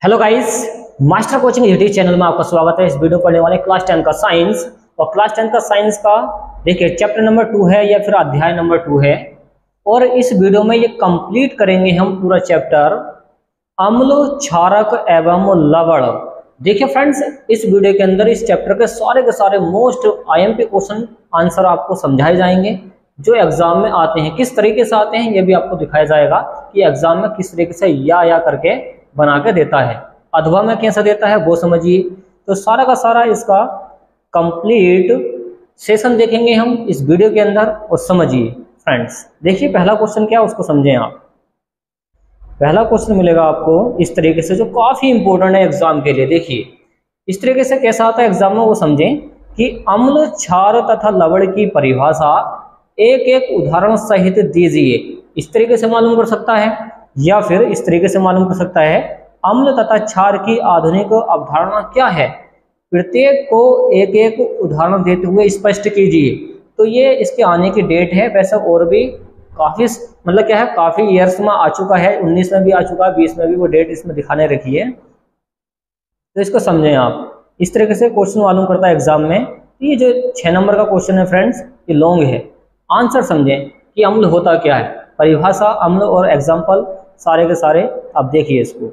Hello guys, master coaching YouTube channel में आपका स्वागत है। इस वीडियो पढ़ने वाले क्लास 10 का साइंस और क्लास 10 का साइंस का देखिए चैप्टर नंबर 2 है या फिर अध्याय नंबर 2 है। और इस वीडियो में ये कंप्लीट करेंगे हम पूरा चैप्टर अम्ल, क्षारक एवं लवण। देखिए फ्रेंड्स, इस वीडियो के अंदर इस चैप्टर के सारे मोस्ट आईएमपी क्वेश्चन आंसर आपको समझाए जाएंगे जो एग्जाम में आते हैं। किस तरीके से आते हैं ये भी आपको दिखाया जाएगा कि एग्जाम में किस तरीके से या करके बना के देता है, अथवा में कैसा देता है वो समझिए। तो सारा का सारा इसका कंप्लीट सेशन देखेंगे हम इस वीडियो के अंदर और समझिए। फ्रेंड्स देखिए पहला क्वेश्चन क्या है उसको समझें आप। पहला क्वेश्चन मिलेगा आपको इस तरीके से जो काफी इंपॉर्टेंट है एग्जाम के लिए। देखिए इस तरीके से कैसा आता है एग्जाम में वो समझें कि अम्ल, क्षार तथा लवण की परिभाषा एक एक उदाहरण सहित दीजिए। इस तरीके से मालूम कर सकता है या फिर इस तरीके से मालूम कर सकता है अम्ल तथा क्षार की आधुनिक अवधारणा क्या है। प्रत्येक को एक एक उदाहरण देते हुए स्पष्ट कीजिए। तो ये इसके आने की डेट है। वैसे और भी काफी मतलब क्या है काफी ईयर्स में आ चुका है, 19 में भी आ चुका है, 20 में भी वो डेट इसमें दिखाने रखी है। तो इसको समझें आप। इस तरीके से क्वेश्चन मालूम करता है एग्जाम में। ये जो 6 नंबर का क्वेश्चन है फ्रेंड्स ये लॉन्ग है। आंसर समझें कि अम्ल होता क्या है, परिभाषा, अम्ल और एग्जाम्पल सारे के सारे। अब देखिए इसको,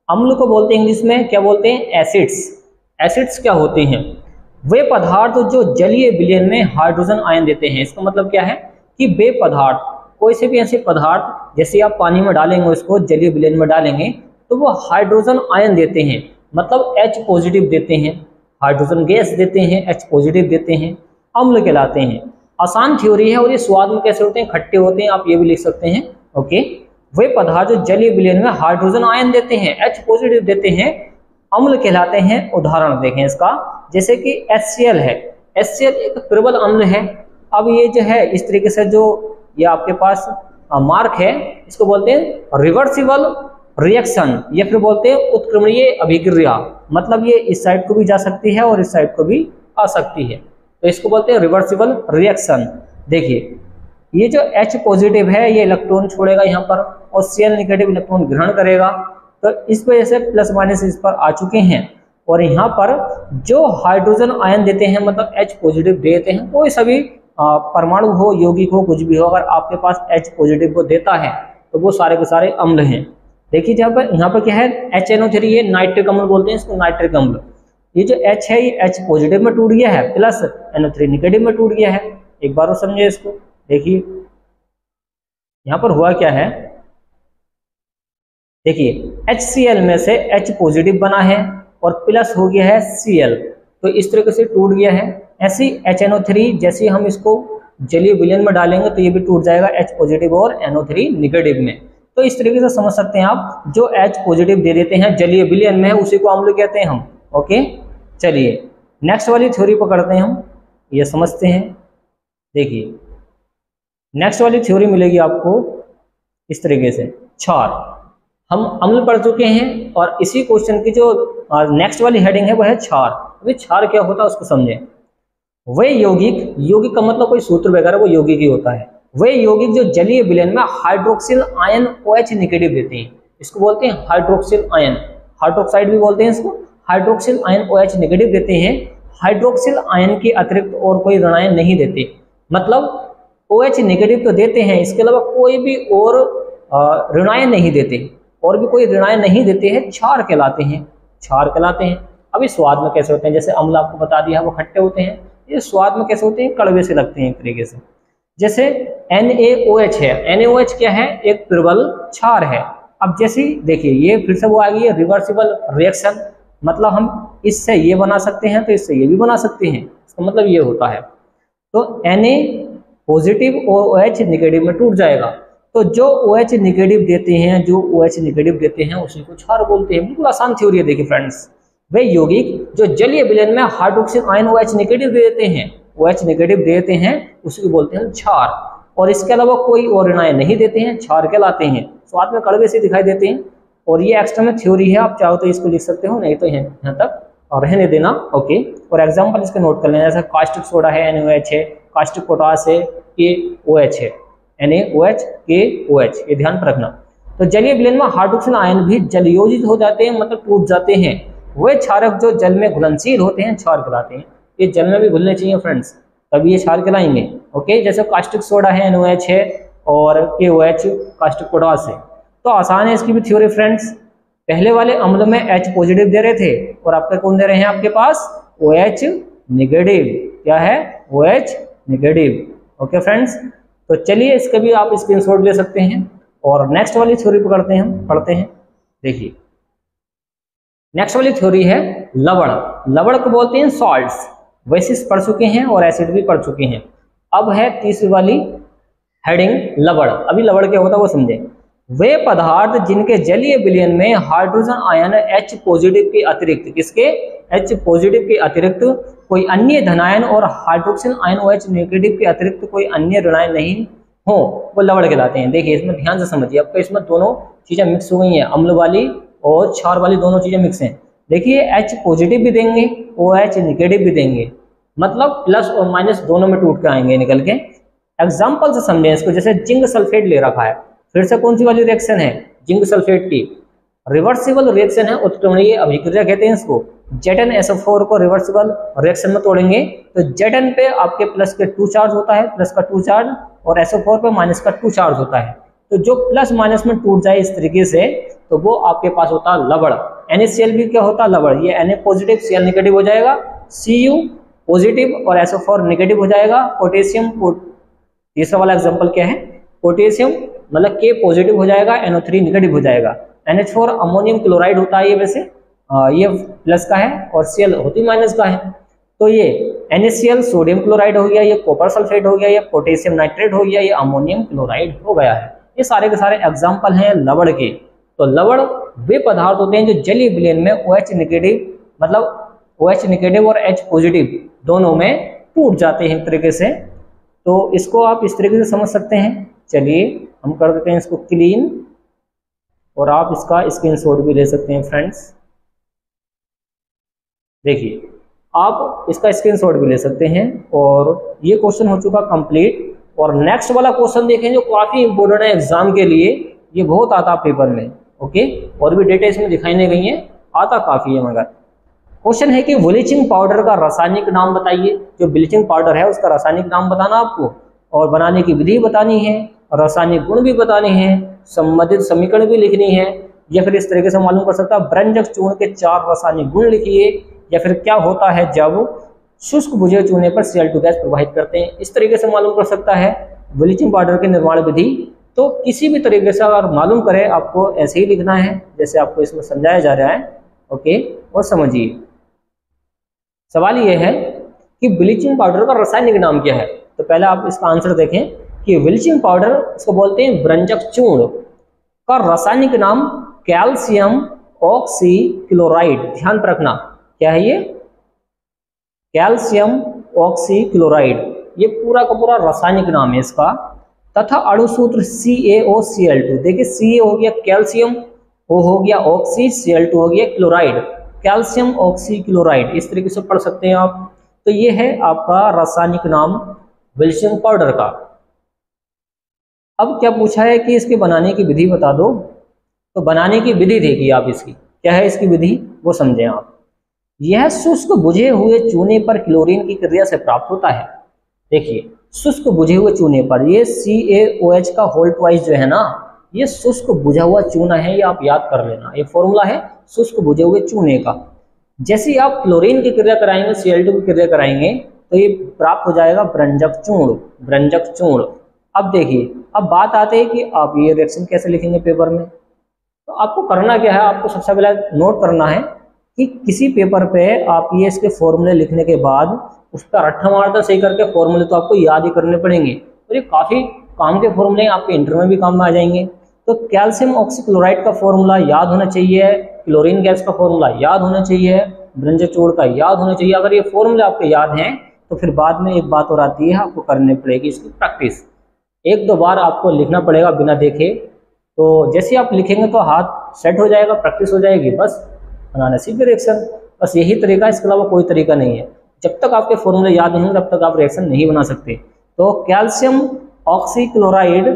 अम्ल को बोलते हैं इंग्लिश में क्या बोलते हैं, एसिड्स। एसिड्स क्या होते हैं, वे पदार्थ जो जलीय विलयन में हाइड्रोजन आयन देते हैं। इसका मतलब क्या है कि वे पदार्थ, कोई से भी ऐसे पदार्थ जैसे आप पानी में डालेंगे उसको जलीय विलयन में डालेंगे तो वो हाइड्रोजन आयन देते हैं, मतलब H पॉजिटिव देते हैं, हाइड्रोजन गैस देते हैं, H पॉजिटिव देते हैं, अम्ल कहलाते हैं। आसान थ्योरी है और ये स्वाद में कैसे होते हैं, खट्टे होते हैं, आप ये भी लिख सकते हैं। ओके, वे पदार्थ जो जलीय विलयन में हाइड्रोजन आयन देते हैं, H पॉजिटिव देते हैं, अम्ल कहलाते हैं। उदाहरण देखें इसका, जैसे कि HCl है। HCl एक प्रबल अम्ल है। अब ये जो है इस तरीके से जो ये आपके पास मार्क है इसको बोलते हैं रिवर्सिबल रिएक्शन या फिर बोलते हैं उत्क्रमणीय अभिक्रिया। मतलब ये इस साइड को भी जा सकती है और इस साइड को भी आ सकती है, तो इसको बोलते हैं रिवर्सिबल रिएक्शन। देखिए ये जो H पॉजिटिव है ये इलेक्ट्रॉन छोड़ेगा यहाँ पर और Cl नेगेटिव इलेक्ट्रॉन ग्रहण करेगा। तो इस वजह से प्लस माइनस इस पर आ चुके हैं। और यहाँ पर जो हाइड्रोजन आयन देते हैं मतलब H पॉजिटिव देते हैं, कोई सभी परमाणु हो, यौगिक हो, कुछ भी हो, अगर आपके पास H पॉजिटिव को देता है तो वो सारे के सारे अम्ल हैं। देखिए यहाँ पर क्या है, HNO3 ये नाइट्रिक अम्ल बोलते हैं इसको, नाइट्रिक अम्ल। ये जो H है ये H पॉजिटिव में टूट गया है प्लस NO3 नेगेटिव में टूट गया है। एक बार और समझिए इसको। देखिए यहां पर हुआ क्या है, देखिए HCl में से H पॉजिटिव बना है और प्लस हो गया है Cl, तो इस तरीके से टूट गया है। ऐसी HNO3 जैसे हम इसको जलीय विलयन में डालेंगे तो ये भी टूट जाएगा H पॉजिटिव और NO3 नेगेटिव में। तो इस तरीके से समझ सकते हैं आप, जो H पॉजिटिव दे देते हैं जलीय विलयन में उसी को अम्ल कहते हैं हम। ओके, चलिए नेक्स्ट वाली थ्योरी पकड़ते हैं हम, ये समझते हैं। देखिए नेक्स्ट वाली थ्योरी मिलेगी आपको इस तरीके से, क्षार। हम अम्ल पढ़ चुके हैं और इसी क्वेश्चन की जो नेक्स्ट वाली हेडिंग है वो है क्षार। अभी क्षार क्या होता है उसको समझें। वे यौगिक, यौगिक का मतलब कोई सूत्र वगैरह वो यौगिक ही होता है। वे यौगिक जो जलीय विलयन में हाइड्रोक्सिल आयन OH नेगेटिव देते हैं, इसको बोलते हैं हाइड्रोक्सिल आयन, हाइड्रोक्साइड भी बोलते हैं इसको। हाइड्रोक्सिल आयन OH नेगेटिव देते हैं। हाइड्रोक्सिल आयन के अतिरिक्त और कोई ऋण आयन नहीं देते, मतलब OH नेगेटिव तो देते हैं, इसके अलावा कोई भी और ऋण आयन नहीं देते, और भी कोई ऋण आयन नहीं देते हैं, क्षार कहलाते हैं, क्षार कहलाते हैं। अभी स्वाद में कैसे होते हैं, जैसे अम्ल आपको बता दिया वो खट्टे होते हैं, ये स्वाद में कैसे होते हैं, कड़वे से लगते हैं एक तरीके से। जैसे NaOH है, NaOH क्या है, एक प्रबल क्षार है। अब जैसे देखिए ये फिर से वो आ गई है रिवर्सिबल रिएक्शन, मतलब हम इससे ये बना सकते हैं तो इससे ये भी बना सकते हैं, इसका मतलब ये होता है। तो Na पॉजिटिव और OH नेगेटिव में टूट जाएगा। तो जो OH नेगेटिव देते हैं, जो OH नेगेटिव देते हैं उसी को क्षार बोलते हैं। बिल्कुल आसान थ्योरी है। देखिए फ्रेंड्स, वे यौगिक जो जलीय विलयन में हाइड्रोक्सिल आयन OH नेगेटिव देते हैं, OH नेगेटिव देते हैं उसी को बोलते हैं क्षार। और इसके अलावा कोई और ऋण आयन नहीं देते हैं, क्षार कहलाते हैं। स्वाद में कड़वे से दिखाई देते हैं। और ये एक्स्ट्रा में थ्योरी है, आप चाहो तो इसको लिख सकते हो, नहीं तो यहाँ तक और रहने देना। ओके, और एग्जाम्पल इसके नोट कर लेना, जैसे कास्टिक सोडा है NaOH है, कास्टिक पोटास है KOH है, NaOH KOH, ये ध्यान पर रखना। तो जलीय विलयन में हाइड्रोक्सिल आयन भी जलयोजित हो जाते हैं, मतलब टूट जाते हैं। वे क्षारक जो जल में घुलनशील होते हैं क्षार कहलाते हैं। ये जल में भी घुलने चाहिए फ्रेंड्स, तभी ये क्षार कहलाएंगे। ओके, जैसे कास्टिक सोडा है NaOH है और KOH कास्टिक पोटास है। तो आसान है इसकी भी थ्योरी फ्रेंड्स। पहले वाले अम्ल में H पॉजिटिव दे रहे थे और आपके कौन दे रहे हैं आपके पास OH नेगेटिव। क्या है OH नेगेटिव। ओके फ्रेंड्स, तो चलिए इसके भी आप स्क्रीनशॉट ले सकते हैं और नेक्स्ट वाली थ्योरी पढ़ते हैं। देखिए नेक्स्ट वाली थ्योरी है लवण। लवण को बोलते हैं सॉल्ट्स। बेसिस पढ़ चुके हैं और एसिड भी पढ़ चुके हैं। अब है तीसरी वाली हेडिंग लवण। अभी लवण क्या होता है वो समझें। वे पदार्थ जिनके जलीय विलयन में हाइड्रोजन आयन H पॉजिटिव के अतिरिक्त, किसके H पॉजिटिव के अतिरिक्त कोई अन्य धनायन और हाइड्रोक्सिल आयन OH नेगेटिव के अतिरिक्त कोई अन्य ऋणायन नहीं हो, वो लवण कहलाते हैं। देखिए इसमें ध्यान से समझिए, आपको इसमें दोनों चीजें मिक्स हो गई हैं, अम्ल वाली और क्षार वाली दोनों चीजें मिक्स हैं। देखिए H पॉजिटिव भी देंगे OH नेगेटिव भी देंगे, मतलब प्लस और माइनस दोनों में टूट के आएंगे निकल के। एग्जाम्पल से समझें इसको, जैसे जिंक सल्फेट ले रखा है, फिर से कौन सी वाली रिएक्शन है जिंक सल्फेट की, रिवर्सिबल रिएक्शन है, उत्क्रमणीय अभिक्रिया कहते हैं इसको। Zn को रिवर्सिबल रिएक्शन में तोड़ेंगे तो Zn पे आपके प्लस के 2 चार्ज होता है, प्लस का 2 चार्ज, और SO4 पे माइनस का 2 चार्ज होता है। तो जो प्लस माइनस में टूट जाए इस तरीके से, तो वो आपके पास होता है लवण। NaCl भी क्या होता है लवण। ये Na पॉजिटिव Cl नेगेटिव हो जाएगा, Cu पॉजिटिव और SO4 नेगेटिव हो जाएगा। पोटेशियम, तीसरा वाला एग्जांपल क्या है, पोटेशियम मतलब K पॉजिटिव हो जाएगा, NO3 नेगेटिव हो जाएगा। NH4 अमोनियम क्लोराइड होता है, ये वैसे ये प्लस का है और Cl होती माइनस का है। तो ये NaCl सोडियम क्लोराइड हो गया, ये कॉपर सल्फेट हो गया, ये पोटेशियम नाइट्रेट हो गया, ये अमोनियम क्लोराइड हो गया है। ये सारे के सारे एग्जाम्पल हैं लवण के। तो लवण वे पदार्थ होते हैं जो जलीय विलयन में OH नेगेटिव, मतलब OH नेगेटिव और H पॉजिटिव दोनों में टूट जाते हैं एक तरीके से। तो इसको आप इस तरीके से समझ सकते हैं। चलिए हम कर देते हैं इसको क्लीन, और आप इसका स्क्रीनशॉट भी ले सकते हैं फ्रेंड्स। देखिए आप इसका स्क्रीनशॉट भी ले सकते हैं, और ये क्वेश्चन हो चुका कंप्लीट। और नेक्स्ट वाला क्वेश्चन देखें जो काफी इंपॉर्टेंट है एग्जाम के लिए, ये बहुत आता पेपर में। ओके, और भी डेटा इसमें दिखाई नहीं गई है, आता काफी है। मगर क्वेश्चन है कि ब्लीचिंग पाउडर का रासायनिक नाम बताइए। जो ब्लीचिंग पाउडर है उसका रासायनिक नाम बताना आपको, और बनाने की विधि बतानी है, रासायनिक गुण भी बताने हैं, संबंधित समीकरण भी लिखनी है। या फिर इस तरीके से मालूम कर सकता है ब्रंजक चूर्ण के 4 रासायनिक गुण लिखिए। या फिर क्या होता है जब शुष्क बुझे चूने पर Cl2 गैस प्रवाहित करते हैं, इस तरीके से मालूम कर सकता है ब्लीचिंग पाउडर की निर्माण विधि। तो किसी भी तरीके से अगर मालूम करें, आपको ऐसे ही लिखना है जैसे आपको इसमें समझाया जा रहा है। ओके, और समझिए सवाल ये है कि ब्लीचिंग पाउडर का रासायनिक नाम क्या है। तो पहले आप इसका आंसर देखें कि ब्लीचिंग पाउडर, इसको बोलते हैं ब्रंजक चूर्ण, का रासायनिक नाम कैल्शियम ऑक्सीक्लोराइड। ध्यान रखना क्या है ये, कैल्शियम ऑक्सीक्लोराइड, ये पूरा का पूरा रासायनिक नाम है इसका। तथा अणुसूत्र CaOCl2। देखिए Ca हो गया कैल्शियम, O हो गया ऑक्सी, Cl2 हो गया क्लोराइड, कैल्शियम ऑक्सीक्लोराइड, इस तरीके से पढ़ सकते हैं आप। तो ये है आपका रासायनिक नाम ब्लीचिंग पाउडर का। अब क्या पूछा है कि इसके बनाने की विधि बता दो। तो बनाने की विधि देखिए आप, इसकी क्या है इसकी विधि वो समझें आप। यह शुष्क बुझे हुए चूने पर क्लोरीन की क्रिया से प्राप्त होता है। देखिए शुष्क बुझे हुए चूने पर, ये CaOH का होल ट्वाइस जो है ना, ये शुष्क बुझा हुआ चूना है, ये आप याद कर लेना। ये फॉर्मूला है शुष्क बुझे हुए चूने का। जैसे ही आप क्लोरीन की क्रिया कराएंगे, Cl2 की क्रिया कराएंगे, तो ये प्राप्त हो जाएगा ब्रंजक चूर्ण, ब्रंजक चूर्ण। अब देखिए, अब बात आते हैं कि आप ये रिएक्शन कैसे लिखेंगे पेपर में। तो आपको करना क्या है, आपको सबसे पहले नोट करना है कि किसी पेपर पे आप ये इसके फॉर्मूले लिखने के बाद उस पर रट्टा मारता सही करके फॉर्मूले तो आपको याद ही करने पड़ेंगे। और ये काफी काम के फॉर्मूले आपके इंटरव्यू में भी काम में आ जाएंगे। तो कैल्शियम ऑक्सीक्लोराइड का फॉर्मूला याद होना चाहिए, क्लोरीन गैस का फॉर्मूला याद होना चाहिए, ब्रंजक चूर्ण का याद होना चाहिए। अगर ये फॉर्मूले आपके याद हैं तो फिर बाद में एक बात और आती है, आपको करनी पड़ेगी इसकी प्रैक्टिस। 1-2 बार आपको लिखना पड़ेगा बिना देखे। तो जैसे आप लिखेंगे तो हाथ सेट हो जाएगा, प्रैक्टिस हो जाएगी, बस बनाना सीधे रिएक्शन। बस यही तरीका, इसके अलावा कोई तरीका नहीं है। जब तक आपके फॉर्मूले याद नहीं होंगे तब तक आप रिएक्शन नहीं बना सकते। तो कैल्शियम ऑक्सीक्लोराइड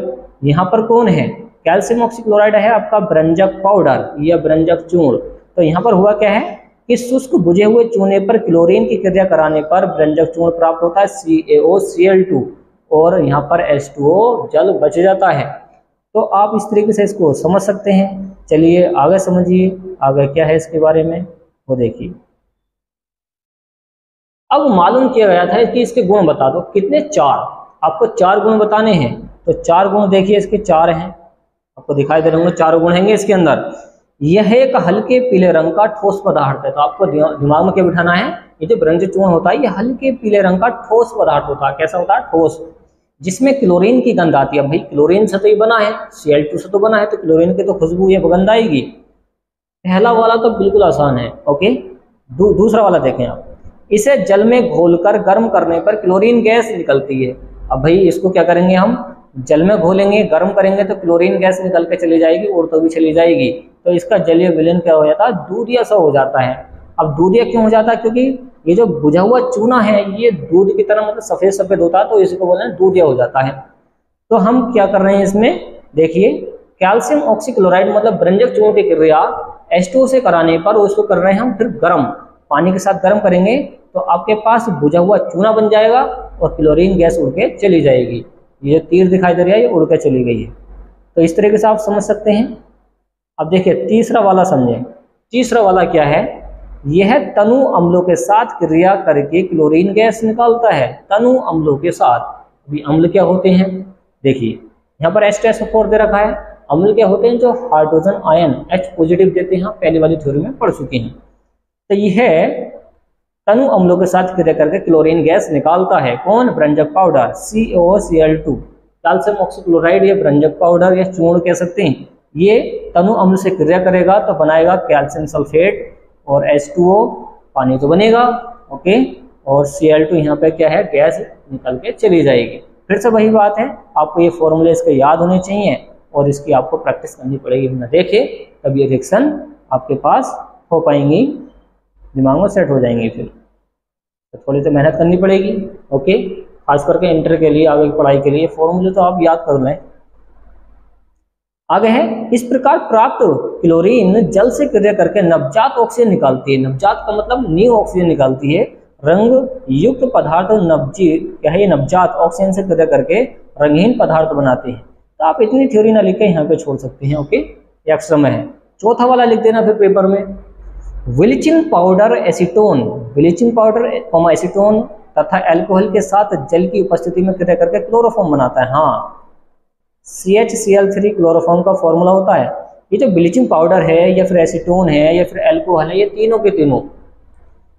यहाँ पर कौन है, कैल्शियम ऑक्सीक्लोराइड है आपका ब्रंजक पाउडर या ब्रंजक चूर्ण। तो यहाँ पर हुआ क्या है कि शुष्क बुझे हुए चूने पर क्लोरीन की क्रिया कराने पर ब्रंजक चूर्ण प्राप्त होता है CaOCl2 और यहाँ पर H2O जल बच जाता है। तो आप इस तरीके से इसको समझ सकते हैं। चलिए आगे समझिए, आगे क्या है इसके बारे में वो देखिए। अब मालूम किया गया था कि इसके गुण बता दो, कितने? 4। आपको 4 गुण बताने हैं। तो 4 गुण देखिए, इसके 4 हैं, आपको दिखाई दे रहे होंगे 4 गुण हैं इसके अंदर। यह एक हल्के पीले रंग का ठोस पदार्थ है। तो आपको दिमाग में क्या बिठाना है, ये जो ब्रंजक चूर्ण होता है ये हल्के पीले रंग का ठोस पदार्थ होता है। कैसा होता है? ठोस, जिसमें क्लोरीन की गंध आती है। भाई क्लोरीन से तो ये बना है, Cl2 से तो बना है, तो क्लोरीन की तो खुशबू या गंध आएगी। पहला वाला तो बिल्कुल आसान है। ओके, दूसरा वाला देखें आप। इसे जल में घोलकर गर्म करने पर क्लोरीन गैस निकलती है। अब भाई इसको क्या करेंगे, हम जल में घोलेंगे, गर्म करेंगे तो क्लोरीन गैस निकल के चली जाएगी और तो भी चली जाएगी। तो इसका जलीय विलयन क्या हो जाता है? दूधिया सा हो जाता है। अब दूधिया क्यों हो जाता है? क्योंकि ये जो बुझा हुआ चूना है ये दूध की तरह मतलब सफेद सफेद होता है, तो इसको बोलते हैं दूधिया हो जाता है। तो हम क्या कर रहे हैं इसमें, देखिए कैल्शियम ऑक्सीक्लोराइड मतलब ब्रंजक चूर्ण की क्रिया H2O से कराने पर उसको कर रहे हैं हम फिर गर्म, पानी के साथ गर्म करेंगे तो आपके पास बुझा हुआ चूना बन जाएगा और क्लोरीन गैस उड़ के चली जाएगी। ये जो तीर दिखाई दे रहा है ये उड़ के चली गई है। तो इस तरीके से आप समझ सकते हैं। अब देखिए तीसरा वाला समझें। तीसरा वाला क्या है, यह तनु अम्लों के साथ क्रिया करके क्लोरीन गैस निकालता है। तनु अम्लों के साथ, अभी अम्ल क्या होते हैं देखिए, यहाँ पर H2SO4 दे रखा है। अम्ल क्या होते हैं? जो हाइड्रोजन आयन H पॉजिटिव देते हैं, पहली वाली थ्योरी में पढ़ चुके हैं। तो यह तनु अम्लों के साथ क्रिया करके क्लोरीन गैस निकालता है। कौन? ब्रंजक पाउडर CaOCl2। कैल्शियम ऑक्सीक्लोराइड या ब्रंजक पाउडर या चूर्ण कह सकते हैं, ये तनु अम्ल से क्रिया करेगा तो बनाएगा कैल्शियम सल्फेट और H2O, पानी तो बनेगा। ओके, और Cl2 यहाँ पे क्या है, गैस निकल के चली जाएगी। फिर से वही बात है, आपको ये फॉर्मूले इसके याद होने चाहिए और इसकी आपको प्रैक्टिस करनी पड़ेगी। बिना देखे तब ये रिएक्शन आपके पास हो पाएंगी, दिमाग में सेट हो जाएंगी। फिर तो थोड़ी सी मेहनत करनी पड़ेगी। ओके, खास करके इंटर के लिए, आगे की पढ़ाई के लिए फॉर्मूले तो आप याद कर लें। आगे है, इस प्रकार प्राप्त क्लोरीन जल से क्रिया करके नवजात ऑक्सीजन निकालती है। नवजात का मतलब न्यू ऑक्सीजन निकालती है। रंग युक्त पदार्थ नवजात ऑक्सीजन से क्रिया करके रंगहीन पदार्थ बनाते हैं। तो आप इतनी थ्योरी ना लिख के यहाँ पे छोड़ सकते हैं। ओके, एक्स्ट्रा में है। चौथा वाला लिख देना फिर पेपर में। Bleaching powder acetone, bleaching powder acetone तथा अल्कोहल के साथ जल की उपस्थिति में क्रिया करके क्लोरोफॉर्म बनाता है। हाँ, CHCl3 क्लोरोफॉर्म का फॉर्मूला होता है। ये जो ब्लीचिंग पाउडर है या फिर एसीटोन है या फिर अल्कोहल है, ये तीनों के तीनों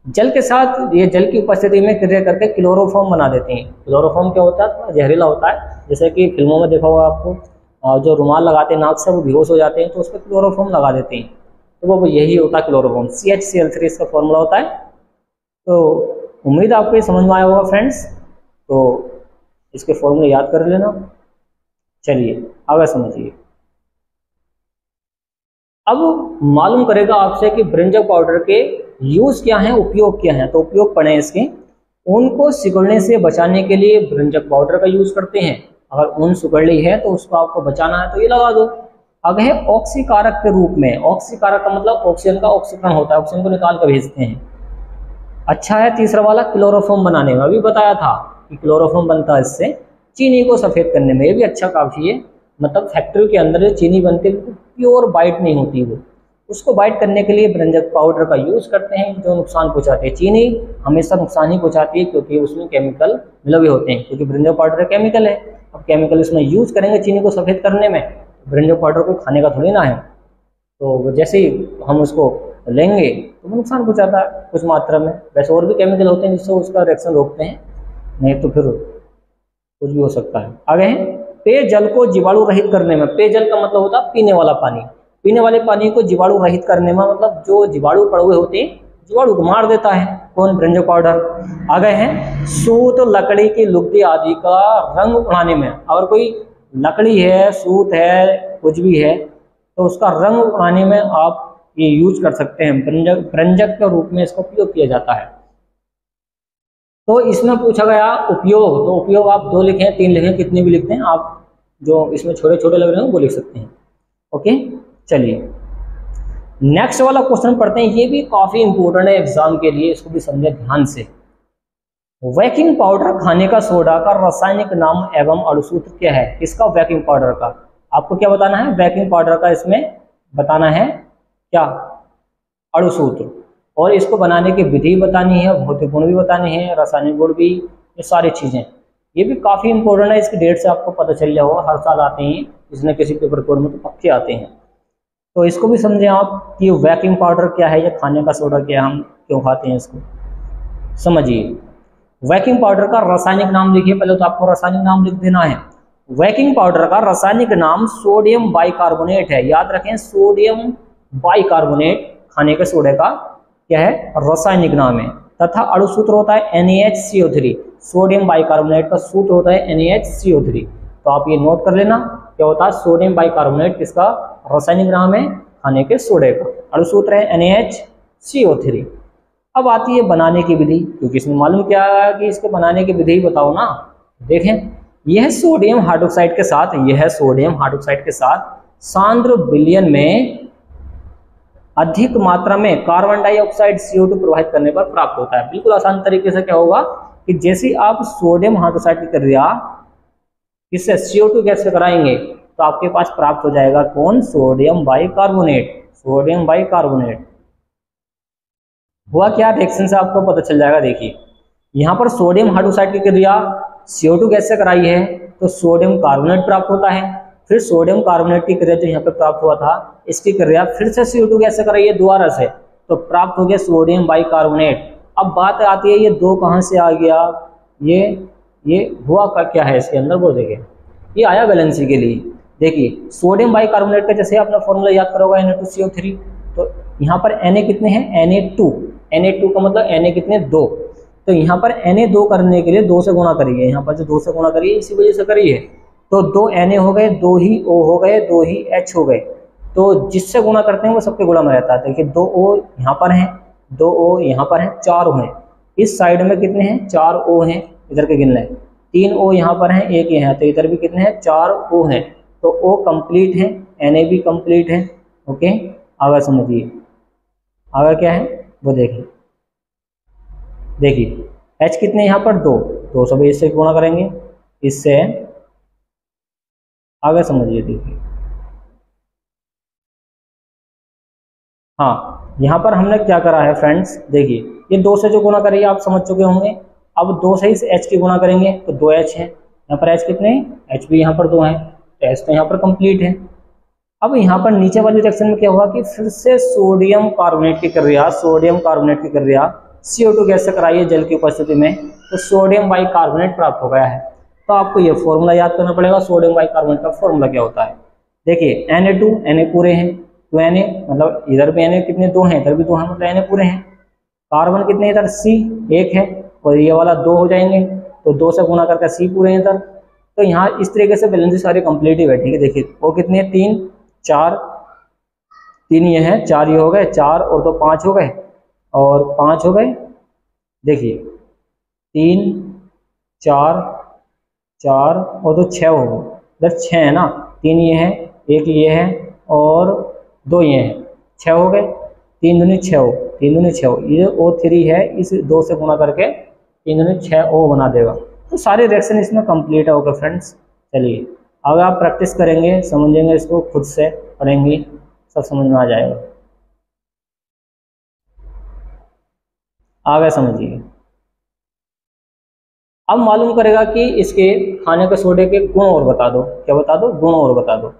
जल के साथ, ये जल की उपस्थिति में क्रिया करके क्लोरोफॉर्म बना देते हैं। क्लोरोफॉर्म क्या होता है? थोड़ा जहरीला होता है, जैसे कि फिल्मों में देखा होगा आपको, जो रुमाल लगाते हैं नाक से वो बेहोश हो जाते हैं तो उस पर क्लोरोफॉर्म लगा देते हैं, तो वो यही होता है क्लोरोफॉर्म। CHCl3 इसका फॉर्मूला होता है। तो उम्मीद आपको ये समझ में आया होगा फ्रेंड्स, तो इसके फॉर्मूले याद कर लेना। चलिए आगे समझिए। अब मालूम करेगा आपसे कि ब्रंजक पाउडर के यूज क्या है, उपयोग क्या है। तो उपयोग पढ़े इसके। ऊन को सिकुड़ने से बचाने के लिए ब्रंजक पाउडर का यूज करते हैं। अगर ऊन सिकुड़ ली है तो उसको आपको बचाना है तो ये लगा दो। आगे है ऑक्सीकारक के रूप में। ऑक्सीकारक का मतलब ऑक्सीजन का ऑक्सीकरण होता है, ऑक्सीजन को निकाल कर भेजते हैं। अच्छा है तीसरा वाला, क्लोरोफॉर्म बनाने में। अभी बताया था कि क्लोरोफॉर्म बनता है इससे, चीनी को सफ़ेद करने में। ये भी अच्छा काफ़ी है, मतलब फैक्ट्री के अंदर जो चीनी बनती है प्योर वाइट नहीं होती, वो उसको वाइट करने के लिए ब्रंजक पाउडर का यूज़ करते हैं, जो नुकसान पहुंचाते हैं। चीनी हमेशा नुकसान ही पहुंचाती है क्योंकि उसमें केमिकल मिले हुए होते हैं, क्योंकि ब्रंजक पाउडर केमिकल है। अब केमिकल इसमें यूज़ करेंगे चीनी को सफ़ेद करने में, ब्रंजक पाउडर को खाने का थोड़ी ना है, तो जैसे ही हम उसको लेंगे तो वो नुकसान पहुंचाता है कुछ मात्रा में। वैसे और भी केमिकल होते हैं जिससे उसका रिएक्शन रोकते हैं, नहीं तो फिर कुछ भी हो सकता है। आगे है पेयजल को जीवाणु रहित करने में। पेयजल का मतलब होता है पीने वाला पानी। पीने वाले पानी को जीवाणु रहित करने में, मतलब जो जीवाणु पड़े हुए होते हैं जीवाणु को मार देता है। कौन? ब्रंजक पाउडर। आगे है सूत, लकड़ी की लुगदी आदि का रंग उड़ाने में। अगर कोई लकड़ी है, सूत है, कुछ भी है, तो उसका रंग उड़ाने में आप ये यूज कर सकते हैं। ब्रंजक के रूप में इसका उपयोग किया जाता है। तो इसमें पूछा गया उपयोग, तो उपयोग आप 2 लिखें, 3 लिखें, कितने भी लिखते हैं आप, जो इसमें छोटे छोटे लग रहे हैं वो लिख सकते हैं। ओके, चलिए नेक्स्ट वाला क्वेश्चन पढ़ते हैं। ये भी काफी इंपॉर्टेंट है एग्जाम के लिए, इसको भी समझे ध्यान से। बेकिंग पाउडर खाने का सोडा का रासायनिक नाम एवं अणुसूत्र क्या है? किसका? बेकिंग पाउडर का। आपको क्या बताना है? बेकिंग पाउडर का इसमें बताना है क्या? अणुसूत्र। और इसको बनाने की विधि बतानी है, भौतिक गुण भी बताने हैं, रासायनिक गुण भी, ये सारी चीजें। ये भी काफी इंपॉर्टेंट है, इसकी डेट से आपको पता चल जाएगा, हर साल आते हैं, इसने किसी पेपर कोड में तो पक्के आते हैं। तो इसको भी समझें आप कि बेकिंग पाउडर क्या है या खाने का सोडा क्या है, हम क्यों खाते हैं इसको, समझिए। बेकिंग पाउडर का रासायनिक नाम लिखिए, पहले तो आपको रासायनिक नाम लिख देना है। बेकिंग पाउडर का रासायनिक नाम सोडियम बाइकार्बोनेट है, याद रखें, सोडियम बाइकार्बोनेट खाने के सोडे का क्या है? रासायनिक नाम है। तथा अणुसूत्र होता है NaHCO3, सोडियम बाइकार्बोनेट का सूत्र होता है NaHCO3। तो आप ये नोट कर लेना, क्या होता है? सोडियम बाइकार्बोनेट किसका रासायनिक नाम है? खाने के सोडे का। अणुसूत्र है NaHCO3। अब आती है बनाने की विधि, क्योंकि इसमें मालूम क्या है कि इसके बनाने की विधि बताओ ना। देखें, यह सोडियम हाइड्रोक्साइड के साथ, यह सोडियम हाइड्रोक्साइड के साथ सांद्र विलयन में अधिक मात्रा में कार्बन डाइऑक्साइड CO2 प्रवाहित करने पर प्राप्त होता है। बिल्कुल आसान तरीके से क्या होगा कि जैसे आप सोडियम हाइड्रोक्साइड की क्रिया किससे? CO2 गैस से कराएंगे तो आपके पास प्राप्त हो जाएगा कौन? Sodium bicarbonate. सोडियम बाइकार्बोनेट हुआ क्या? रिएक्शन से आपको पता चल जाएगा। देखिए, यहाँ पर सोडियम हाइड्रोक्साइड की क्रिया CO2 गैस से कराई है तो सोडियम कार्बोनेट प्राप्त होता है। फिर सोडियम कार्बोनेट की क्रिया जो यहाँ पे प्राप्त हुआ था, इसकी क्रिया फिर से CO2 गैस से कराई है दोबारा से, तो प्राप्त हो गया सोडियम बाइकार्बोनेट। अब बात आती है ये दो कहाँ से आ गया? ये हुआ का क्या है इसके अंदर, वो देखिए, ये आया वैलेंसी के लिए। देखिए, सोडियम बाइकार्बोनेट का जैसे आपने फॉर्मूला याद करा होगा Na2CO3, तो यहाँ पर Na कितने हैं? Na2 का मतलब Na कितने? 2। तो यहाँ पर Na2 करने के लिए 2 से गुणा करिए, यहाँ पर जो 2 से गुणा करिए इसी वजह से करिए। तो 2 Na हो गए, 2 ही O हो गए, 2 ही H हो गए। तो जिससे गुणा करते हैं वो सबके गुणा में रहता है। देखिए 2 O यहाँ पर हैं, 2 O यहाँ पर हैं, 4 O हैं। इस साइड में कितने हैं? 4 O हैं, इधर के गिन लें। 3 O यहाँ पर हैं, 1 ये है, तो इधर भी कितने हैं? 4 O हैं। तो O कंप्लीट है, Na भी कंप्लीट है। ओके, आगे समझिए, आगे क्या है वो देखिए H कितने यहाँ पर? 2 सब इससे गुणा करेंगे, इससे। आगे समझिए, देखिए, हाँ, यहाँ पर हमने क्या करा है फ्रेंड्स, देखिए, ये 2 से जो गुणा करिए आप समझ चुके होंगे। अब 2 से इस H की गुणा करेंगे तो 2H है, यहाँ पर H कितने हैं? H भी यहाँ पर 2 हैं, तो H तो यहाँ पर कंप्लीट है। अब यहाँ पर नीचे वाले रिएक्शन में क्या हुआ कि फिर से सोडियम कार्बोनेट की क्रिया, CO2 गैस से कराई है जल की उपस्थिति में, तो सोडियम बाइकार्बोनेट प्राप्त हो गया है। तो आपको ये फॉर्मूला याद करना पड़ेगा, सोडियम बाइकार्बोनेट का फॉर्मूला क्या होता है। देखिए, Na2 Na पूरे हैं, 2 Na मतलब इधर भी Na कितने? 2 हैं, इधर भी 2 हैं, मतलब Na पूरे हैं। कार्बन कितने इधर? C 1 है, और ये वाला 2 हो जाएंगे, तो 2 से गुणा करके C पूरे हैं इधर। तो यहाँ इस तरीके से बैलेंस सारे कंप्लीट ही बैठेंगे। देखिए, वो कितने? 3 4, 3 ये हैं, 4 ये हो गए, 4 और 2 5 हो गए, और 5 हो गए। देखिए 3 4 4 और 2 6 हो गए, इधर 6 है ना, 3 ये है, 1 ये है, और 2 ये हैं, 6 हो गए। 3 दूनी 6 हो, 3 दूनी 6 हो, ये O3 है, इस 2 से गुणा करके 3 दूनी 6 O बना देगा। तो सारे रिएक्शन इसमें कंप्लीट होगा फ्रेंड्स। चलिए, अगर आप प्रैक्टिस करेंगे, समझेंगे, इसको खुद से पढ़ेंगे, सब समझ में आ जाएगा। आगे समझिए, अब मालूम करेगा कि इसके खाने के सोडे के गुण और बता दो। क्या बता दो? गुण और बता दो।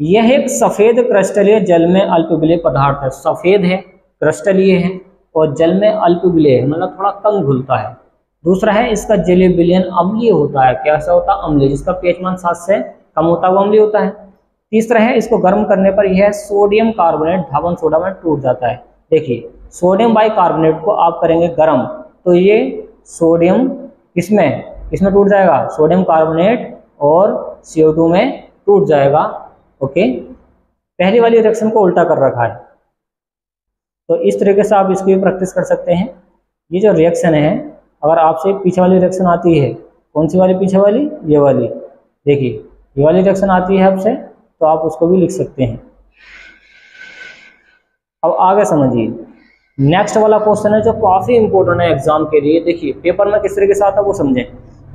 यह एक सफेद क्रिस्टलीय जल में अल्पविलेय पदार्थ है। सफेद है, क्रिस्टलीय है, और जल में अल्पविलेय है, मतलब थोड़ा कम घुलता है। दूसरा है, इसका जलीय विलयन अम्लीय होता है। कैसा होता है? अम्लीय, जिसका pH मान 7 से कम होता है वो अम्लीय होता है। तीसरा है, इसको गर्म करने पर यह सोडियम कार्बोनेट धावन सोडा में टूट जाता है। देखिए, सोडियम बाइकार्बोनेट को आप करेंगे गर्म, तो ये सोडियम किसमें टूट जाएगा? सोडियम कार्बोनेट और CO2 में टूट जाएगा। ओके, पहली वाली रिएक्शन को उल्टा कर रखा है, तो इस तरीके से आप इसकी भी प्रैक्टिस कर सकते हैं। ये जो रिएक्शन है, अगर आपसे पीछे वाली रिएक्शन आती है, कौन सी वाली? पीछे वाली, ये वाली। देखिए, ये वाली रिएक्शन आती है आपसे, तो आप उसको भी लिख सकते हैं। अब आगे समझिए, नेक्स्ट वाला क्वेश्चन है जो काफी इंपॉर्टेंट है एग्जाम के लिए। देखिए पेपर में किस तरीके से आता है वो समझें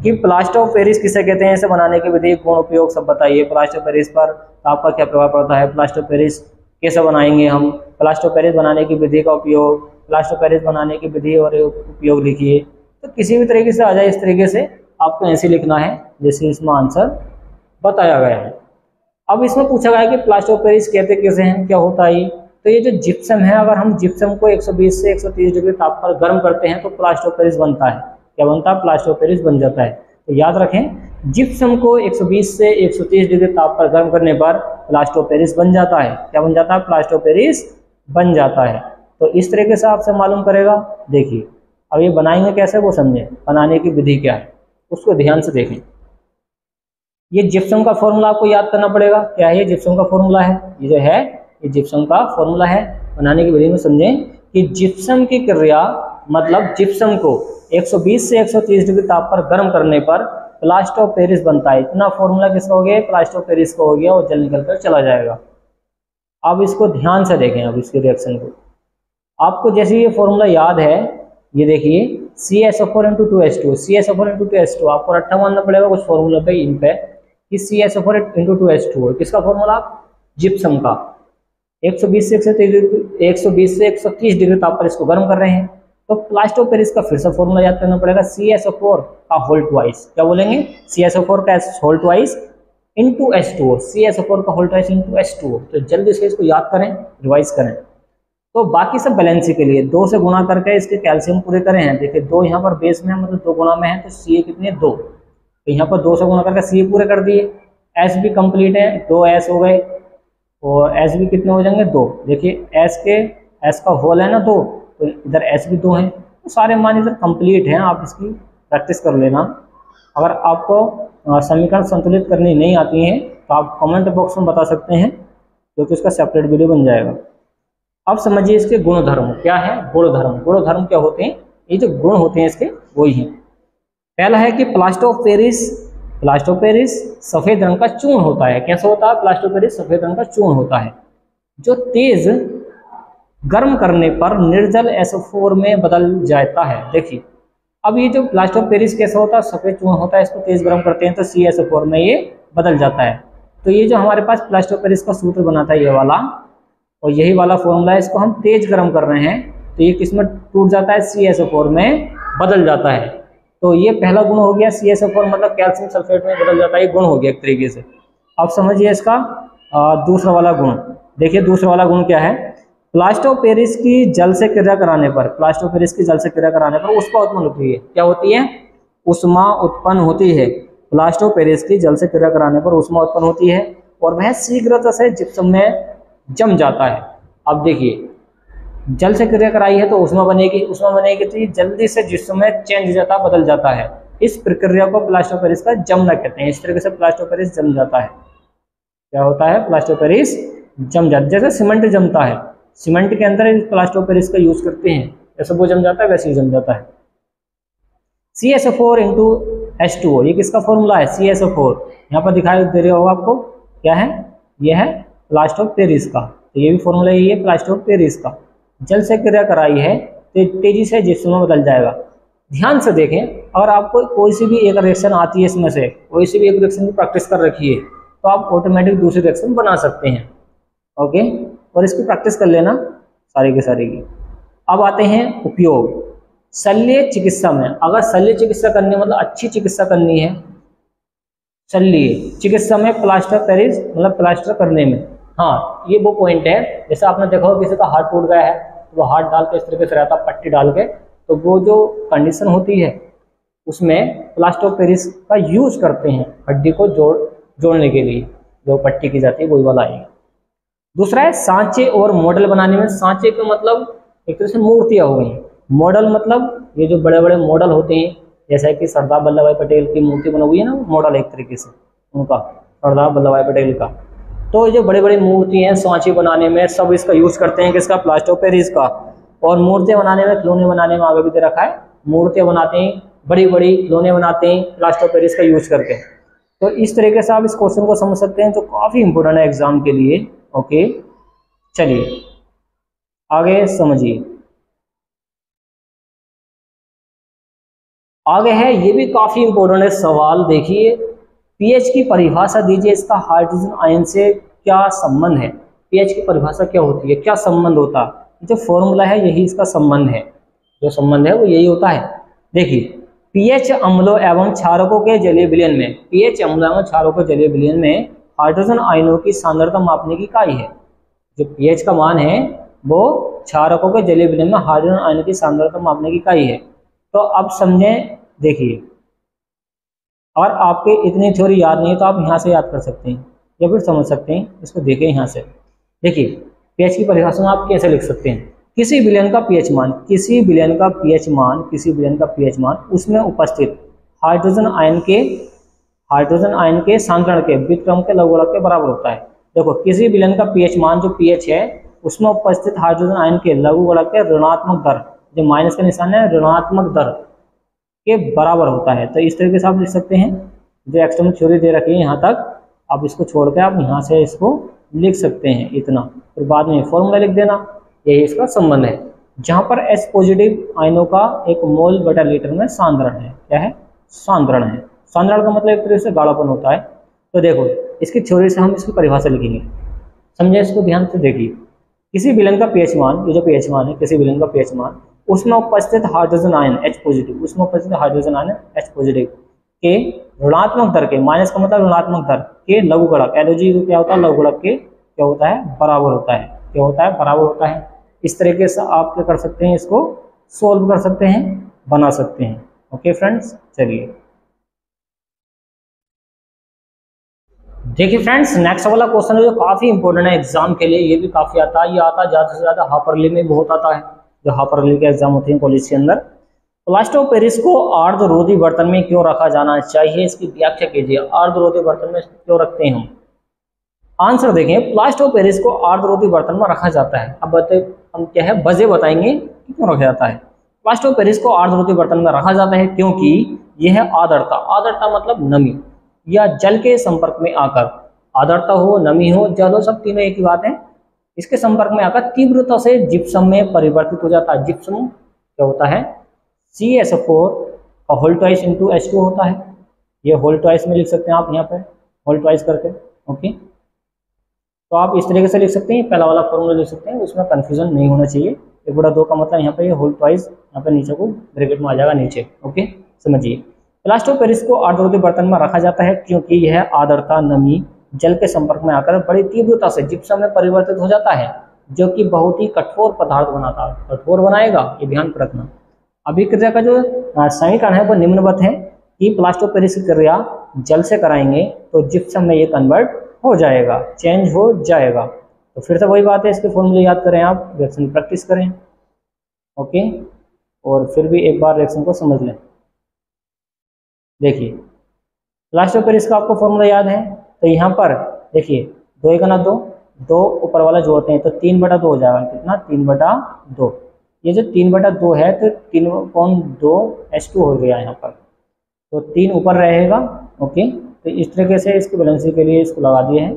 कि प्लास्टर ऑफ पेरिस किसे कहते हैं, इसे बनाने की विधि, गुण, उपयोग सब बताइए। प्लास्टर ऑफ पेरिस पर आपका क्या प्रभाव पड़ता है, प्लास्टर ऑफ पेरिस कैसे बनाएंगे हम, प्लास्टर ऑफ पेरिस बनाने की विधि का उपयोग, प्लास्टर ऑफ पेरिस बनाने की विधि और उपयोग लिखिए। तो किसी भी तरीके से आ जाए, इस तरीके से आपको ऐसे लिखना है जैसे इसमें आंसर बताया गया है। अब इसमें पूछा गया है कि प्लास्टर ऑफ पेरिस कहते कैसे हैं, क्या होता है। तो ये जो जिप्सम है, अगर हम जिप्सम को 120 से 130 डिग्री ताप पर गर्म करते हैं तो प्लास्टर ऑफ पेरिस बनता है। क्या बनता है, प्लास्टर ऑफ पेरिस बन जाता है। तो याद रखें, जिप्सम को 120 से 130 डिग्री ताप पर गर्म करने पर प्लास्टर ऑफ पेरिस बन जाता है। क्या बन जाता है, प्लास्टर ऑफ पेरिस बन जाता है। तो इस तरीके से आपसे मालूम करेगा। देखिए अब ये बनाएंगे कैसे वो समझें, बनाने की विधि क्या है उसको ध्यान से देखें। ये जिप्सम का फॉर्मूला आपको याद करना पड़ेगा। क्या है, ये जिप्सम का फॉर्मूला है, ये जो है ये जिप्सम का फॉर्मूला है। बनाने की विधि में समझें कि जिप्सम की क्रिया मतलब जिप्सम को 120 से 130 डिग्री ताप पर गर्म करने पर प्लास्टर ऑफ पेरिस बनता है। इतना फॉर्मूला किसका हो गया, प्लास्टर ऑफ पेरिस का हो गया, और जल निकल कर चला जाएगा। अब इसको ध्यान से देखें, अब इसके रिएक्शन को आपको जैसे ये फॉर्मूला याद है, ये देखिए CSO4 × 2H2, CSO4 × 2H2 आपको रट्टा मानना पड़ेगा कुछ फॉर्मूला पे इन पे कि CSO4 × 2H2 है। किसका फॉर्मूला, जिप्सम का। 120 से 130 डिग्री ताप पर इसको गर्म कर रहे हैं। तो प्लास्टर ऑफ पेरिस का फिर से फॉर्मूला याद करना पड़ेगा, CSO4 का होल ट्वाइस। क्या बोलेंगे, CSO4 का whole twice into H2O, CSO4 का होल ट्वाइस इंटू H2O। तो जल्दी से इसको याद करें, रिवाइज करें। तो बाकी सब बैलेंसी के लिए 2 से गुणा करके इसके कैल्शियम पूरे करें हैं। देखिए 2 यहाँ पर बेस में है, मतलब 2 गुणा में है, तो Ca कितने 2। तो यहाँ पर 2 से गुणा करके Ca पूरे कर दिए। S भी कंप्लीट है, 2 S हो गए, और S भी कितने हो जाएंगे 2। देखिए S का होल है ना 2, तो इधर S भी 2 है। तो सारे मान इधर कंप्लीट हैं। आप इसकी प्रैक्टिस कर लेना। अगर आपको समीकरण संतुलित करनी नहीं आती हैं तो आप कमेंट बॉक्स में बता सकते हैं, क्योंकि उसका सेपरेट वीडियो बन जाएगा। अब समझिए इसके गुणधर्म क्या है। गुणधर्म क्या होते हैं, ये जो गुण होते हैं इसके वही हैं। पहला है कि प्लास्टर ऑफ पेरिस सफेद रंग का चूर्ण होता है। कैसा होता है, प्लास्टर ऑफ पेरिस सफेद रंग का चूर्ण होता है, जो तेज गर्म करने पर निर्जल SO4 में बदल जाता है। देखिए अब ये जो प्लास्टर ऑफ पेरिस कैसा होता है, सफेद चूर्ण होता है, इसको तेज गर्म करते हैं तो CSO4 में ये बदल जाता है। तो ये जो हमारे पास प्लास्टर ऑफ पेरिस का सूत्र बनाता है ये वाला, और यही वाला फॉर्मूला है, इसको हम तेज गर्म कर रहे हैं तो ये किसमें टूट जाता है, CSO4 में बदल जाता है। तो ये पहला गुण हो गया, CSO4 मतलब कैल्शियम सल्फेट में बदल जाता है, ये गुण हो गया एक तरीके से। अब समझिए इसका दूसरा वाला गुण। देखिए दूसरा वाला गुण क्या है, प्लास्टर ऑफ पेरिस की जल से क्रिया कराने पर ऊष्मा उत्पन्न होती है। क्या होती है, ऊष्मा उत्पन्न होती है। प्लास्टर ऑफ पेरिस की जल से क्रिया कराने पर ऊष्मा उत्पन्न होती है और वह शीघ्रता से जिप्सम में जम जाता है। अब देखिए जल से क्रिया कराई है तो ऊष्मा बनेगी तो ये जल्दी से जिप्सम में चेंज हो जाता, बदल जाता है। इस प्रक्रिया को प्लास्टर ऑफ पेरिस का जमना कहते हैं। इस तरीके से प्लास्टर ऑफ पेरिस जम जाता है। क्या होता है, प्लास्टर ऑफ पेरिस जम जाता है। जैसे सीमेंट जमता है, सीमेंट के अंदर प्लास्टर ऑफ पेरिस का यूज करते हैं, जैसे वो जम जाता है वैसे ही जम जाता है। CSO4 × H2O, ये किसका फॉर्मूला है, CSO4। यहाँ पर दिखाई दे रहा होगा आपको, क्या है, ये है प्लास्टर ऑफ पेरिस का। तो ये भी फॉर्मूला यही है, प्लास्टर ऑफ पेरिस का। जल से क्रिया कराई है तो तेजी से जिप्सम में बदल जाएगा। ध्यान से देखें, अगर आपको कोई सी भी एक रिएक्शन आती है, इसमें से कोई सी भी एक रिएक्शन की प्रैक्टिस कर रखी है तो आप ऑटोमेटिक दूसरी रिएक्शन बना सकते हैं। ओके, और इसकी प्रैक्टिस कर लेना सारी की सारी की। अब आते हैं उपयोग। शल्य चिकित्सा में, अगर शल्य चिकित्सा करनी मतलब अच्छी चिकित्सा करनी है, शल्य चिकित्सा में प्लास्टर पेरिस मतलब प्लास्टर करने में, हाँ ये वो पॉइंट है। जैसे आपने देखा हो किसी का हाथ टूट गया है तो वो हाथ डाल के इस तरीके से रहता पट्टी डाल के, तो वो जो कंडीशन होती है उसमें प्लास्टर ऑफ पेरिस का यूज करते हैं हड्डी को जोड़ने के लिए, जो पट्टी की जाती है वही वाला आएगा। दूसरा है सांचे और मॉडल बनाने में। सांचे का मतलब एक तरह से मूर्तियां हो गई, मॉडल मतलब ये जो बड़े बड़े मॉडल होते हैं, जैसा कि सरदार वल्लभ भाई पटेल की मूर्ति बनी हुई है ना, मॉडल एक तरीके से उनका, सरदार वल्लभ भाई पटेल का। तो ये जो बड़ी बड़ी मूर्ति हैं सांचे बनाने में सब इसका यूज करते हैं, किसका, प्लास्टर ऑफ पेरिस का। और मूर्तियां बनाने में, खिलौने बनाने में आगे भी दे रखा है, मूर्तियां बनाते हैं, बड़ी बड़ी खिलौने बनाते हैं प्लास्टर ऑफ पेरिस का यूज करके। तो इस तरीके से आप इस क्वेश्चन को समझ सकते हैं, जो काफी इंपोर्टेंट है एग्जाम के लिए। ओके, चलिए आगे समझिए, आगे है, ये भी काफी इंपॉर्टेंट है सवाल। देखिए, पीएच की परिभाषा दीजिए, इसका हाइड्रोजन आयन से क्या संबंध है। पीएच की परिभाषा क्या होती है, क्या संबंध होता है, जो फॉर्मूला है यही इसका संबंध है, जो संबंध है वो यही होता है। देखिए, पीएच अम्लों एवं क्षारकों के जलीय विलयन में, पीएच अम्लों एवं क्षारकों के जलीय विलयन में हाइड्रोजन आयनों की सांद्रता मापने की इकाई है। जो पीएच का मान है वो क्षारकों के जलीय विलयन में हाइड्रोजन आयनों की सांद्रता मापने की इकाई है। तो अब समझें, देखिए, और आपके इतनी थ्योरी याद नहीं है तो आप यहाँ से याद कर सकते हैं या फिर समझ सकते हैं, इसको देखें यहाँ से। देखिए, पीएच की परिभाषा में आप कैसे लिख सकते हैं, किसी विलयन का पीएच मान, किसी विलयन का पीएच मान, किसी विलयन का पीएच मान उसमें उपस्थित हाइड्रोजन आयन के सांद्रण के व्युत्क्रम के लघुगणक के बराबर होता है। देखो, किसी विलयन का पीएच मान जो पीएच है उसमें उपस्थित हाइड्रोजन आयन के लघुगणक के ऋणात्मक दर, जो माइनस का निशान है, ऋणात्मक दर के बराबर होता है। तो इस तरीके से आप लिख सकते हैं, जो एक्सटर्नल थ्योरी दे रखी है यहाँ तक, आप इसको छोड़ के आप यहाँ से इसको लिख सकते हैं इतना, फिर बाद में फॉर्मूला लिख देना, यही इसका संबंध है। जहाँ पर H पॉजिटिव आयनों का एक मोल बटा लीटर में सांद्रण है, क्या है, सांद्रण है। सांद्रण का मतलब एक तरीके से गाढ़ापन होता है। तो देखो, इसकी थ्योरी से हम इसकी परिभाषा लिखेंगे, समझे, इसको ध्यान से देखिए। किसी विलयन का पीएच मान, ये जो पीएच मान है, किसी विलयन का पीएच मान उसमें उपस्थित हाइड्रोजन आयन H पॉजिटिव, उसमें उपस्थित हाइड्रोजन आयन H पॉजिटिव के ऋणात्मक दर के, माइनस का मतलब ऋणात्मक दर के लघुगणक, एलओजी क्या होता है, लघुगणक के क्या होता है, बराबर होता है, क्या होता है, बराबर होता है। इस तरीके से आप क्या कर सकते हैं, इसको सोल्व कर सकते हैं, बना सकते हैं। ओके फ्रेंड्स, चलिए देखिए फ्रेंड्स, नेक्स्ट वाला क्वेश्चन है जो काफी इंपॉर्टेंट है एग्जाम के लिए, ये भी काफी आता है, ये आता है ज्यादा से ज्यादा हाफरली में बहुत आता है, जो हाफरली के एग्जाम होते हैं कॉलेज के अंदर। प्लास्टर ऑफ पेरिस को अर्धरोधी बर्तन में क्यों रखा जाना चाहिए, इसकी व्याख्या कीजिए। अर्धरोधी बर्तन में क्यों रखते हैं हम, आंसर देखें, प्लास्टर ऑफ पेरिस को अर्धरोधी बर्तन में रखा जाता है। अब हम क्या है, वजह बताएंगे कि क्यों रखा जाता है। प्लास्टर ऑफ पेरिस को अर्धरोधी बर्तन में रखा जाता है क्योंकि यह आर्द्रता, आर्द्रता मतलब नमी या जल के संपर्क में आकर, आर्द्रता हो, नमी हो, जल हो, सब तीनों एक ही बात है, इसके संपर्क में आकर तीव्रता से जिप्सम में परिवर्तित हो जाता है। जिप्सम क्या होता है, CH4 का होल ट्वाइस इंटू H2 होता है। ये होल ट्वाइस में लिख सकते हैं आप यहाँ पे, होल ट्वाइस करके। ओके, तो आप इस तरीके से लिख सकते हैं, पहला वाला फॉर्मूला लिख सकते हैं, उसमें कंफ्यूजन नहीं होना चाहिए। 1/2 का मतलब यहाँ पे ये होल ट्वाइस, यहाँ पे नीचे को ब्रैकेट में आ जाएगा नीचे। ओके, समझिए, प्लास्टर ऑफ पेरिस को अर्धरोधी बर्तन में रखा जाता है क्योंकि यह आर्द्रता, नमी, जल के संपर्क में आकर बड़ी तीव्रता से जिप्सम में परिवर्तित हो जाता है, जो कि बहुत ही कठोर पदार्थ बनाता है, कठोर बनाएगा, ये ध्यान रखना। अभिक्रिया का जो समीकरण है वो निम्नवत है कि प्लास्टर ऑफ पेरिस की क्रिया जल से कराएंगे तो जिप्सम में ये कन्वर्ट हो जाएगा, चेंज हो जाएगा। तो फिर से वही बात है, इसके फॉर्मूले याद करें, आप रिएक्शन प्रैक्टिस करें। ओके, और फिर भी एक बार रिएक्शन को समझ लें। देखिए, प्लास्टर ऑफ पेरिस का आपको फॉर्मूला याद है, तो यहाँ पर देखिए 2 × 2, 2 ऊपर वाला जोड़ते हैं तो 3/2 हो जाएगा, कितना, 3/2। ये जो 3/2 है तो 3/2 H2 हो गया यहाँ पर, तो 3 ऊपर रहेगा। ओके, तो इस तरीके से इसकी बैलेंसिंग के लिए इसको लगा दिए हैं।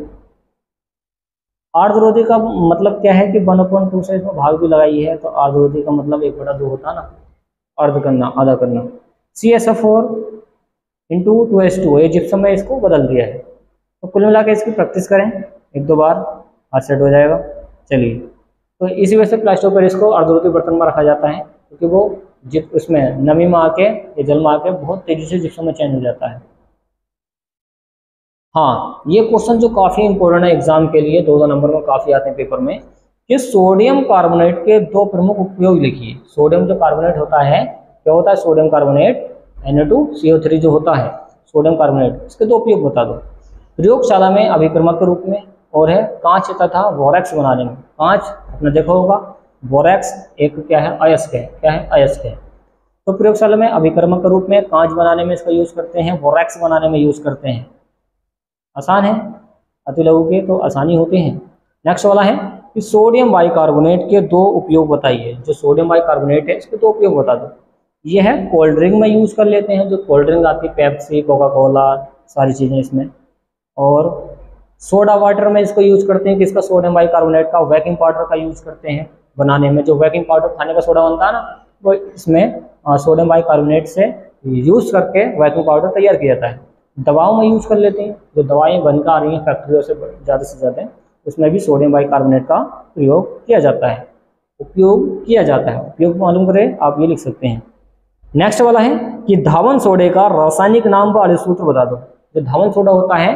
अर्धरोधी का मतलब क्या है कि 1/2 से इसमें भाग भी लगाई है, तो अर्धरोधी का मतलब 1/2 होता है ना, अर्ध करना, आधा करना। CH4 इंटू 2H2, ये जिप्सम में इसको बदल दिया है। तो कुल मिला के इसकी प्रैक्टिस करें 1-2 बार, हाथ सेट हो जाएगा। चलिए, तो इसी वजह से प्लास्टर ऑफ पेरिस को अर्धरोधी बर्तन में रखा जाता है क्योंकि वो उसमें नमी में आके या जल में आके बहुत तेजी से जिप्सम में चेंज हो जाता है। हाँ, ये क्वेश्चन जो काफ़ी इंपॉर्टेंट है एग्जाम के लिए, 2 नंबर में काफ़ी आते हैं पेपर में, कि सोडियम कार्बोनेट के 2 प्रमुख उपयोग लिखिए। सोडियम जो कार्बोनेट होता है, क्या होता है, सोडियम कार्बोनेट Na2CO3 जो होता है सोडियम कार्बोनेट, इसके 2 उपयोग बता दो। प्रयोगशाला में अभिक्रमक के रूप में, और है कांच तथा बोरैक्स बनाने में। कांच आपने देखा होगा, बोरैक्स एक क्या है, अयस्क है, क्या है, अयस्क है। तो प्रयोगशाला में अभिक्रमक के रूप में कांच बनाने में इसका यूज करते हैं, बोरैक्स बनाने में यूज करते हैं। आसान है, अति लघु के तो आसानी होते हैं। नेक्स्ट वाला है कि सोडियम बाइकार्बोनेट के 2 उपयोग बताइए। जो सोडियम बाइकार्बोनेट है इसके 2 उपयोग बता दो। ये है कोल्ड ड्रिंक में यूज कर लेते हैं, जो कोल्ड ड्रिंक आती है, पेप्सी, कोका कोला, सारी चीजें इसमें। और सोडा वाटर में इसको यूज करते हैं, किसका, सोडियम बाइकार्बोनेट का, बेकिंग पाउडर का यूज करते हैं। बनाने में। जो बेकिंग पाउडर खाने का सोडा बनता है ना, वो इसमें सोडियम बाइकार्बोनेट से यूज करके बेकिंग पाउडर तैयार किया जाता है। दवाओं में यूज कर लेते हैं, जो दवाएं बनकर आ रही हैं फैक्ट्रियों से ज़्यादा, उसमें भी सोडियम बाइकार्बोनेट का प्रयोग किया जाता है। उपयोग मालूम करें आप, ये लिख सकते हैं। नेक्स्ट वाला है कि धावन सोडे का रासायनिक नाम व अणुसूत्र बता दो। जो धावन सोडा होता है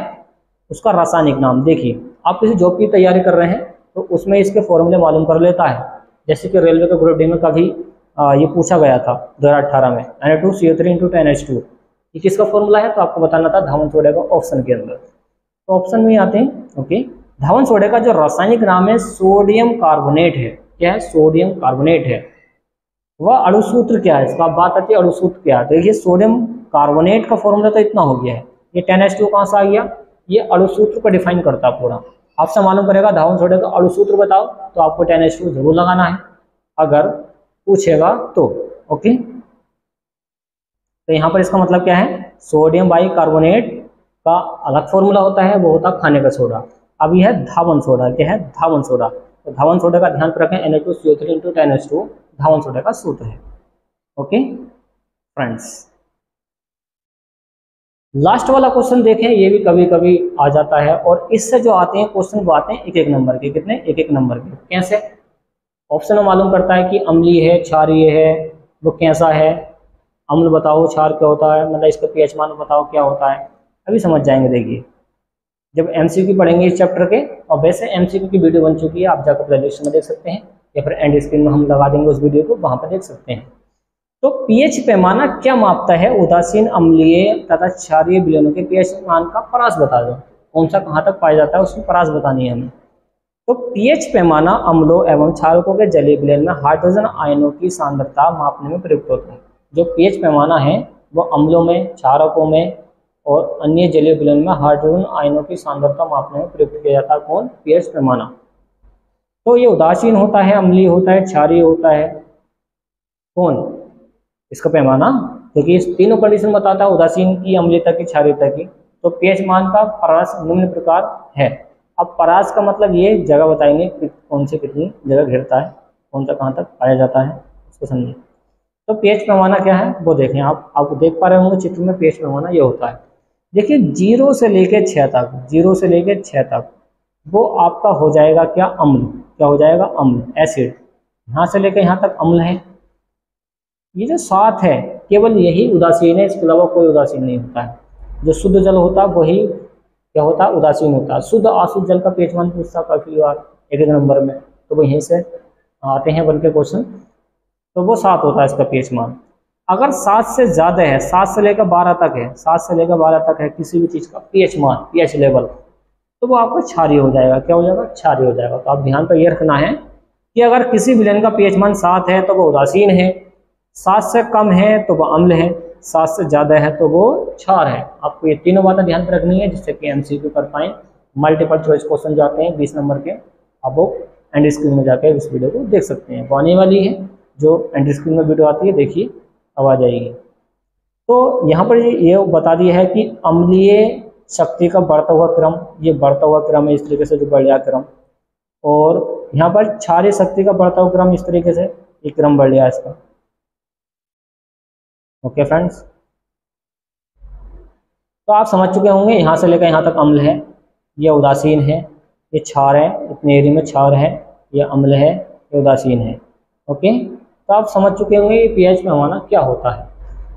उसका रासायनिक नाम, देखिए आप किसी जॉब की तैयारी कर रहे हैं तो उसमें इसके फॉर्मूले मालूम कर लेता है। जैसे कि रेलवे के ग्रुप डी में कभी ये पूछा गया था 2018 में, Na2CO3 × 10H2, ये किसका फॉर्मूला है, तो आपको बताना था धावन सोडे का ऑप्शन के अंदर। तो ऑप्शन में आते हैं। ओके, धावन सोडे का जो रासायनिक नाम है सोडियम कार्बोनेट है। क्या है? सोडियम कार्बोनेट है। वह अणुसूत्र क्या है, इसका बात आती है अणुसूत्र क्या है। देखिए सोडियम कार्बोनेट का फॉर्मूला तो इतना हो गया है, ये 10H2 कहाँ से आ गया, ये अणुसूत्र को डिफाइन करता है पूरा। आपसे मालूम करेगा धावन सोडे का अणुसूत्र बताओ, तो आपको 10H2 जरूर लगाना है अगर पूछेगा तो। ओके, तो यहाँ पर इसका मतलब क्या है, सोडियम बाइकार्बोनेट का अलग फॉर्मूला होता है, वो होता है खाने का सोडा। अब यह है धावन सोडा। क्या है? धावन सोडा। तो धावन सोडा का ध्यान रखें, Na2CO3 × 10H2 धावन सोडा का सूत्र है। ओके फ्रेंड्स, लास्ट वाला क्वेश्चन देखें, ये भी कभी कभी आ जाता है, और इससे जो आते हैं क्वेश्चन वो आते हैं एक एक नंबर के। कितने? एक एक नंबर के। कैसे? ऑप्शन में मालूम करता है कि अम्लीय है, क्षारीय है, वो कैसा है, अम्ल बताओ, क्षार क्या होता है, मतलब इसका पीएच मान बताओ क्या होता है। अभी समझ जाएंगे, देखिए जब एमसीक्यू पढ़ेंगे इस चैप्टर के, और वैसे एमसीक्यू की वीडियो बन चुकी है, आप जाकर प्लेलिस्ट में देख सकते हैं, या फिर एंड स्क्रीन में हम लगा देंगे उस वीडियो को, वहां पर देख सकते हैं। तो पीएच पैमाना क्या मापता है उदासीन, अम्लीय तथा क्षारीय विलयनों के पीएच मान का परास बता दो। कौन सा कहाँ तक पाया जाता है उसकी परास बतानी है हमें। तो पीएच पैमाना अम्लों एवं क्षारकों के जलीय विलयन में हाइड्रोजन आयनों की सांद्रता मापने में प्रयुक्त होता है। जो पीएच पैमाना है वो अम्लों में, क्षारकों में और अन्य जलीय विलयन में हाइड्रोजन आयनों की सांद्रता मापने में प्रयुक्त किया जाता है। कौन? पीएच पैमाना। तो ये उदासीन होता है, अम्लीय होता है, क्षारीय होता है, कौन इसका पैमाना, क्योंकि इस तीनों कंडीशन बताता है, उदासीन की, अम्लीयता की, क्षारीयता की। तो पीएच मान का परास निम्न प्रकार है। अब परास का मतलब ये जगह बताएंगे कौन से कितनी जगह घेरता है, कौन सा कहाँ तक पाया जाता है, उसको समझिए। तो पीएच पैमाना क्या है वो देखें, आप देख पा रहे होंगे चित्र में, पीएच पैमाना ये होता है। देखिए 0 से लेकर 6 तक, 0 से लेकर 6 तक वो आपका हो जाएगा क्या? अम्ल। क्या हो जाएगा? अम्ल, एसिड। यहाँ से लेकर यहाँ तक अम्ल है। ये जो 7 है केवल यही उदासीन है, इसके अलावा कोई उदासीन नहीं होता है। जो शुद्ध जल होता है वही क्या होता है? उदासीन होता है। शुद्ध अशुद्ध जल का पीएच मान पूछता काफी बार एक एक नंबर में, तो वो यहीं से आते हैं बन के क्वेश्चन। तो वो 7 होता है इसका पीएच मान। अगर 7 से ज़्यादा है, 7 से लेकर 12 तक है, 7 से लेकर 12 तक है किसी भी चीज़ का पीएच मान, पीएच लेवल, तो वो आपका क्षारीय हो जाएगा। क्या हो जाएगा? क्षारीय हो जाएगा। तो आप ध्यान पर ये रखना है कि अगर किसी विलयन का पीएच मान 7 है तो वो उदासीन है, 7 से कम है तो वो अम्ल है, 7 से ज़्यादा है तो वो क्षार है। आपको ये तीनों बातें ध्यान पर रखनी है, जिससे कि एमसीक्यू कर पाएँ। मल्टीपल चॉइस क्वेश्चन जाते हैं 20 नंबर के, आप वो एंड स्क्रीन में जाकर इस वीडियो को देख सकते हैं। वो आने वाली है, जो एंड स्क्रीन में वीडियो आती है, देखिए अब आ जाएगी। तो यहाँ पर ये बता दिया है कि अम्लीय शक्ति का बढ़ता हुआ क्रम, ये बढ़ता हुआ क्रम है इस तरीके से, जो बढ़ गया क्रम। और यहाँ पर क्षारीय शक्ति का बढ़ता हुआ क्रम इस तरीके से, ये क्रम बढ़ गया इसका। ओके फ्रेंड्स, तो आप समझ चुके होंगे, यहाँ से लेकर यहाँ तक अम्ल है, ये उदासीन है, ये क्षार है, इतने एरिया में क्षार है, ये अम्ल है, ये उदासीन है। ओके, तो आप समझ चुके होंगे ये पीएच पैमाना क्या होता है।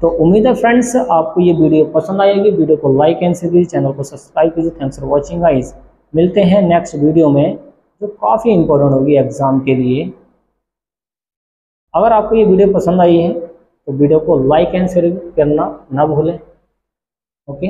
तो उम्मीद है फ्रेंड्स आपको ये वीडियो पसंद आएगी। वीडियो को लाइक एंड शेयर कीजिए, चैनल को सब्सक्राइब कीजिए। Thanks for watching guys. मिलते हैं नेक्स्ट वीडियो में, जो काफ़ी इंपॉर्टेंट होगी एग्जाम के लिए। अगर आपको ये वीडियो पसंद आई है तो वीडियो को लाइक एंड शेयर करना ना भूलें। ओके।